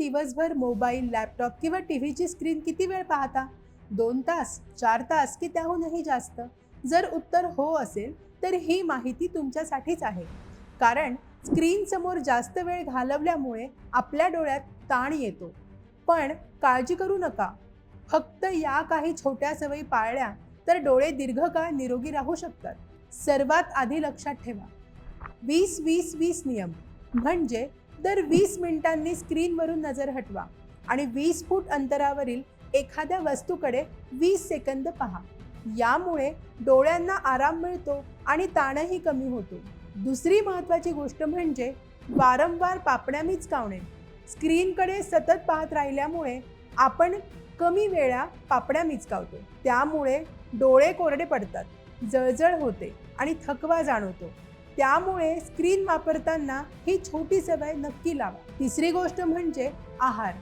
दिवसभर mobile, laptop किंवा टीव्हीची screen किती वेळ पाहता? 2 तास, 4 तास की त्याहूनही जास्त? जर उत्तर हो असेल तर ही माहिती तुमच्यासाठीच आहे. कारण स्क्रीन समोर जास्त वेळ घालवल्यामुळे आपल्या डोळ्यात ताण येतो. पण काळजी करू नका. फक्त या काही छोट्या सवयी पाळल्या तर डोळे दीर्घकाळ निरोगी राहू शकतात. सर्वात आधी लक्षात ठेवा, 20-20-20 नियम. म्हणजे दर 20 मिनिटांनी स्क्रीनवरून नजर हटवा आणि 20 फूट अंतरावरील एखाद्या वस्तूकडे 20 सेकंद पहा. यामुळे डोळ्यांना आराम मिळतो आणि ताणही कमी होतो. दुसरी महत्त्वाची गोष्ट म्हणजे वारंवार पापण्या मिचकावणे. स्क्रीनकडे सतत पाहत राहिल्यामुळे आपण कमी वेळा पापण्या मिचकावतो. त्यामुळे डोळे कोरडे पडतात, जळजळ होते आणि थकवा जाणवतो. त्यामुळे स्क्रीन वापरताना ही छोटी सवय नक्की लावा. तिसरी गोष्ट म्हणजे आहार.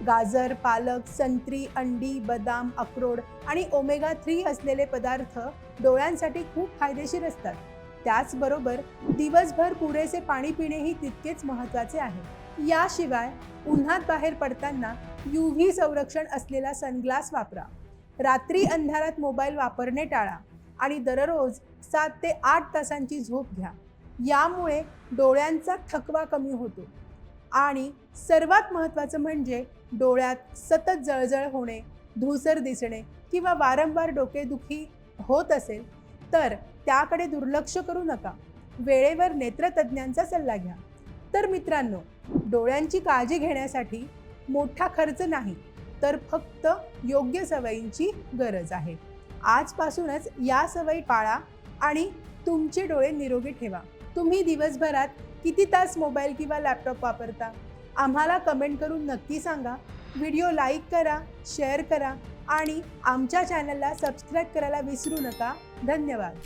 गाजर, पालक, संत्री, अंडी, बदाम, अक्रोड आणि ओमेगा 3 असलेले पदार्थ डोळ्यांसाठी खूप फायदेशीर असतात. त्याचबरोबर दिवसभर पुरेसे पाणी पिणेही तितकेच महत्त्वाचे आहे. याशिवाय उन्हात बाहेर पडताना UV संरक्षण असलेला सनग्लास वापरा. रात्री अंधारात मोबाईल वापरणे टाळा आणि दररोज 7 ते 8 तासांची झोप घ्या. यामुळे डोळ्यांचा थकवा कमी होतो. आणि सर्वात महत्त्वाचं म्हणजे डोळ्यात सतत जळजळ होणे, धूसर दिसणे किंवा वारंवार डोकेदुखी होत असेल तर त्याकडे दुर्लक्ष करू नका. वेळेवर नेत्रतज्ञांचा सल्ला घ्या. तर मित्रांनो, डोळ्यांची काळजी घेण्यासाठी मोठा खर्च नाही, तर फक्त योग्य सवयींची गरज आहे. आजपासूनच या सवयी पाळा आणि तुमचे डोळे निरोगी ठेवा. तुम्ही दिवसभरात किती तास मोबाईल किंवा लॅपटॉप वापरता? आम्हाला कमेंट करून नक्की सांगा. व्हिडिओ लाईक करा, शेअर करा आणि आमच्या चॅनलला सबस्क्राईब करायला विसरू नका. धन्यवाद.